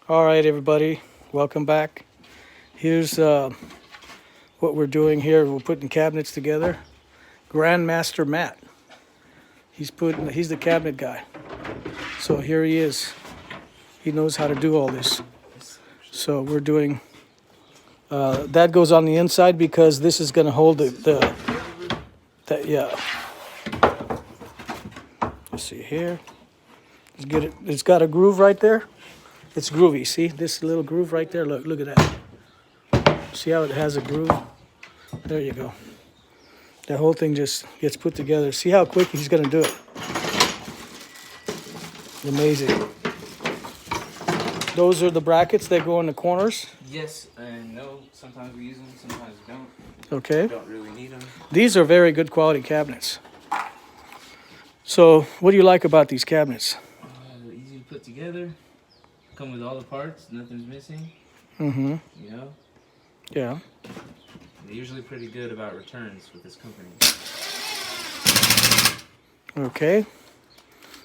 All right, everybody, welcome back. Here's what we're doing here. We're putting cabinets together. Grandmaster Matt. He's the cabinet guy. So here he is. He knows how to do all this. So we're doing. That goes on the inside because this is going to hold yeah. Let's see here. Let's get it. It's got a groove right there. It's groovy. See this little groove right there? Look at that. See how it has a groove? There you go. The whole thing just gets put together. See how quick he's going to do it. Amazing. Those are the brackets that go in the corners? Yes and no. Sometimes we use them, sometimes we don't. Okay. We don't really need them. These are very good quality cabinets. So what do you like about these cabinets? They're easy to put together. Come with all the parts, nothing's missing. Mm-hmm. You know? Yeah. They're usually pretty good about returns with this company. Okay.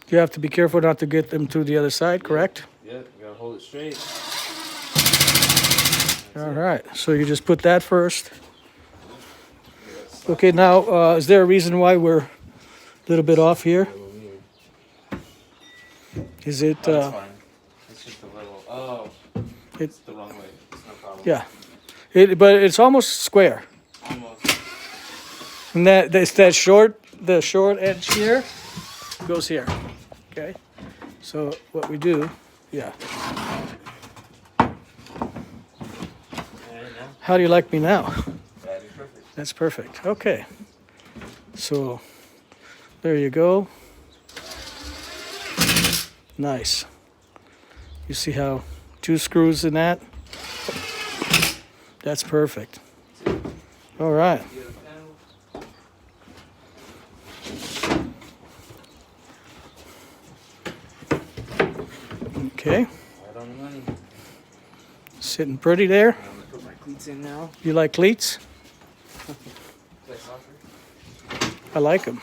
You have to be careful not to get them through the other side, correct? Yep, you gotta hold it straight. All right. So you just put that first. Okay, now, is there a reason why we're a little bit off here? Is it... That's fine. It's just a little... Oh, it's the wrong way. It's no problem. Yeah. But it's almost square. Almost. And the short edge here goes here. Okay. So what we do, yeah. How do you like me now? That is perfect. That's perfect. Okay. So there you go. Nice. You see how 2 screws in that? That's perfect. All right. Okay. Right on the money. Sitting pretty there. I'm gonna put my cleats in now. You like cleats? Play soccer. I like them.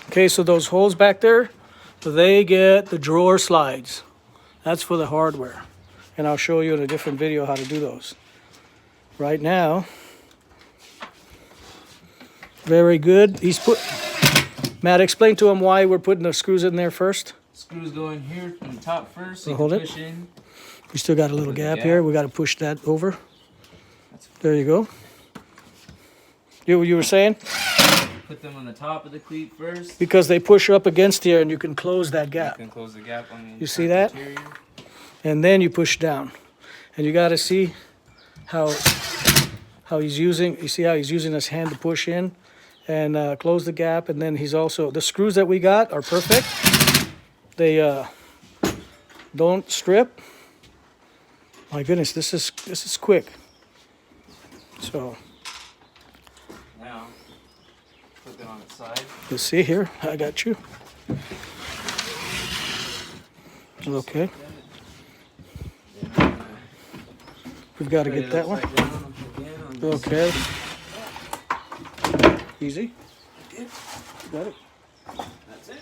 Okay, so those holes back there, they get the drawer slides. That's for the hardware. And I'll show you in a different video how to do those. Right now, very good. Matt, explain to him why we're putting the screws in there first. Screws go in here on the top first, so you Hold can it. push in. We still got a little There's a gap here. gap. We got to push that over. There you go. You were saying? Put them on the top of the cleat first. Because they push up against here and you can close that You gap. can close the gap on the You see that? interior. And then you push down. And you got to see how he's using, you see how he's using his hand to push in and close the gap. And then he's also, the screws that we got are perfect. They don't strip. My goodness, this is quick. So Now, put them on its side. you see here, I got you. Okay, we've got to Put get it that one. upside down again on this Okay. Easy. Got it. That's it.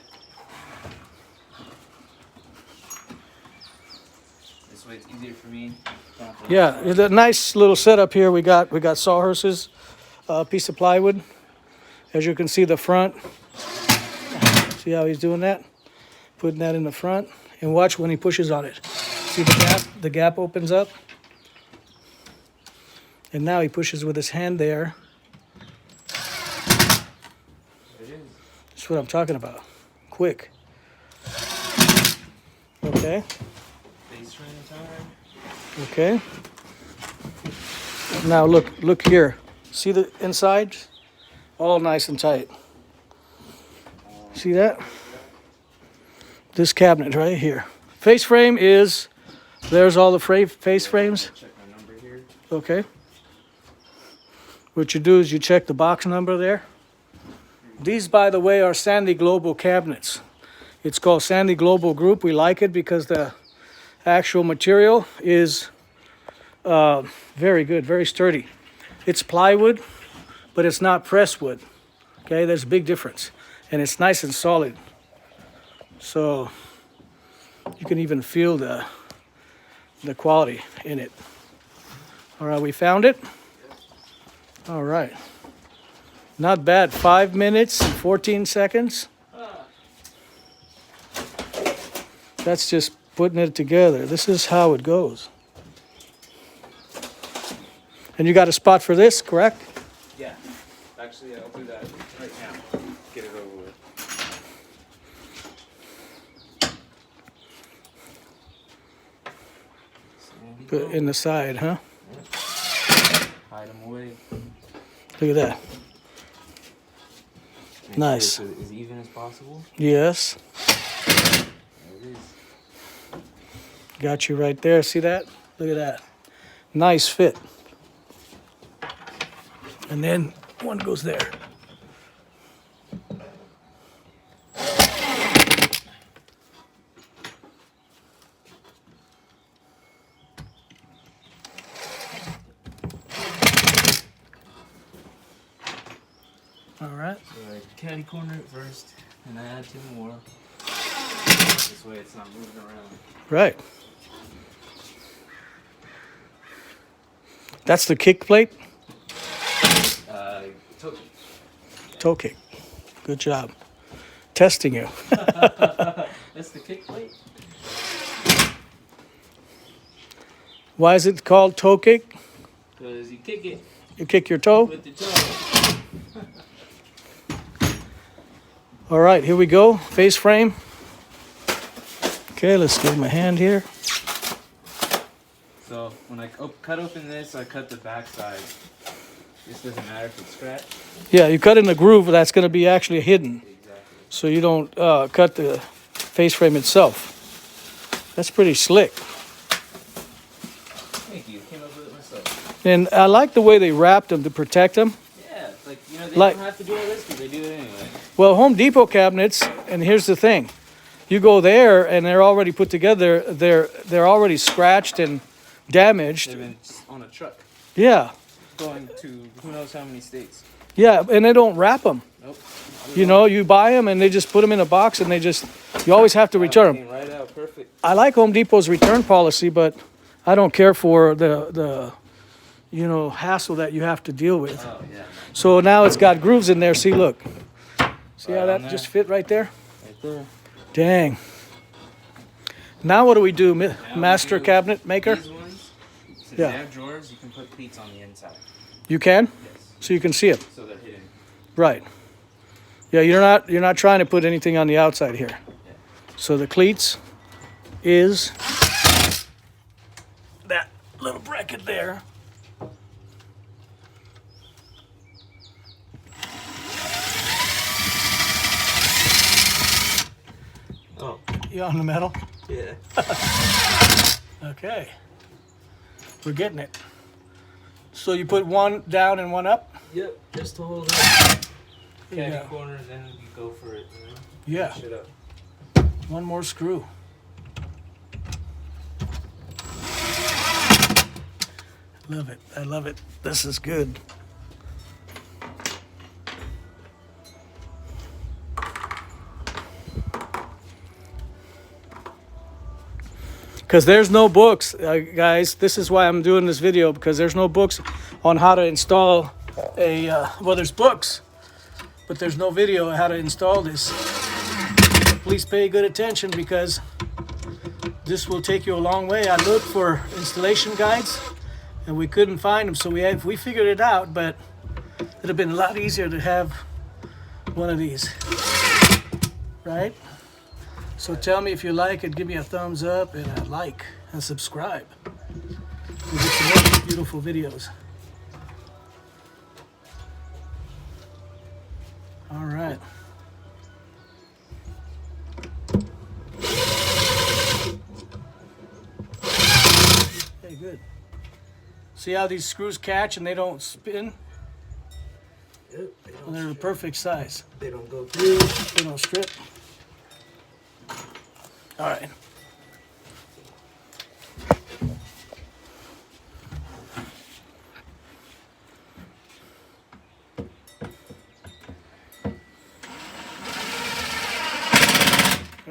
This way it's easier for me. Don't have to- Yeah, it's a nice little setup here. We got sawhorses, a piece of plywood. As you can see, the front. See how he's doing that? Putting that in the front, and watch when he pushes on it. See the gap? The gap opens up, and now he pushes with his hand there. It is. That's what I'm talking about. Quick. Okay. Face frame time. Okay. Now look here. See the inside? All nice and tight. See that? This cabinet right here. Face frame is, there's all the face frames. Check my number here. Okay. What you do is you check the box number there. These, by the way, are Sandy Global cabinets. It's called Sandy Global Group. We like it because the actual material is very good, very sturdy. It's plywood, but it's not pressed wood. Okay, there's a big difference. and it's nice and solid. So you can even feel the quality in it. All right, we found it. All right. Not bad. 5 minutes and 14 seconds. That's just putting it together. This is how it goes. And you got a spot for this, correct? Yeah. Actually, I'll do that right now. Get it over with. Put in the side, huh? Hide them away. Look at that. Make Nice. sure it's as even as possible. Yes. There it is. Got you right there. See that? Look at that. Nice fit. And then one goes there. All right. So I caddy corner it first, and I add 2 more. This way it's not moving around. Right. That's the kick plate? Toe Toe kick. Good job. Testing you. That's the kick plate? Why is it called toe kick? Because you kick it You kick your toe? with the toe. All right, here we go. Face frame. Okay, let's give him a hand here. So when I cut open this, I cut the back side. This doesn't matter if it's scratched. Yeah, you cut in the groove that's going to be actually hidden. Exactly. So you don't cut the face frame itself. That's pretty slick. Thank you. Came up with it myself. And I like the way they wrapped them to protect them. Yeah, it's like, you know, they Like- don't have to do all this, but they do it anyway. Well, Home Depot cabinets, and here's the thing. You go there and they're already put together. They're already scratched and damaged. They've been on a truck Yeah. going to who knows how many states. Yeah, and they don't wrap them. Nope. You know, you buy them and they just put them in a box and you always have to return them. Came right out, perfect. I like Home Depot's return policy, but I don't care for the hassle that you have to deal with. Oh yeah, So now it's got grooves in there. See, look. See how Right that on there. just fit right there? right there. Dang. Now what do we do, Now master we do cabinet maker? These ones, since Yeah. they have drawers, you can put pleats on the inside. You can, Yes. so you can see it. So they're hidden. Right. Yeah, you're not trying to put anything on the outside here. So the cleats is that little bracket there. Oh. You on the metal? Yeah. Okay. We're getting it. So you put one down and one up? Yep. Just to hold it. There you Caddy go. corner, then you go for it. You know? Yeah. Push it up. One more screw. Love it. I love it. This is good. Because there's no books, guys. This is why I'm doing this video, because there's no books on how to install a, well, there's books, but there's no video on how to install this. Please pay good attention, because this will take you a long way. I looked for installation guides and we couldn't find them, so we figured it out, but it'd have been a lot easier to have one of these, right? So tell me if you like it, give me a thumbs up and a like and subscribe. We'll get some more beautiful videos. All right. Okay, good. See how these screws catch and they don't spin? Yep. And they're the perfect size. They don't go through. They don't strip. All right.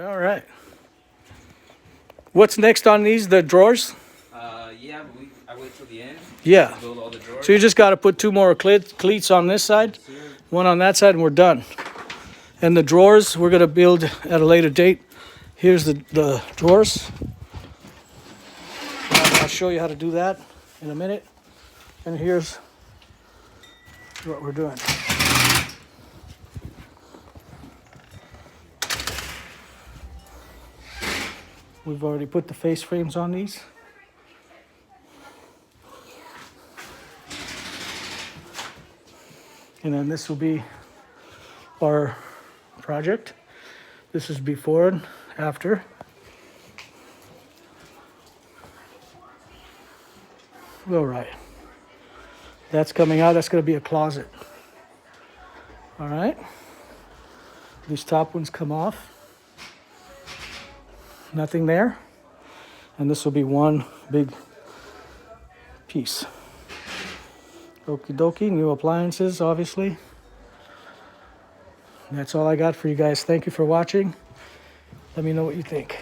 All right. What's next on these? The drawers? Yeah, but I wait till the end Yeah. to build all the drawers. So you just got to put 2 more cleats on this side, one on that side, and we're done. And the drawers we're gonna build at a later date. Here's the drawers. I'll show you how to do that in a minute. And here's what we're doing. We've already put the face frames on these. And then this will be our project. This is before and after. All right. That's coming out. That's going to be a closet. All right. These top ones come off. Nothing there. And this will be one big piece. Okie dokie. New appliances, obviously. That's all I got for you guys. Thank you for watching. Let me know what you think.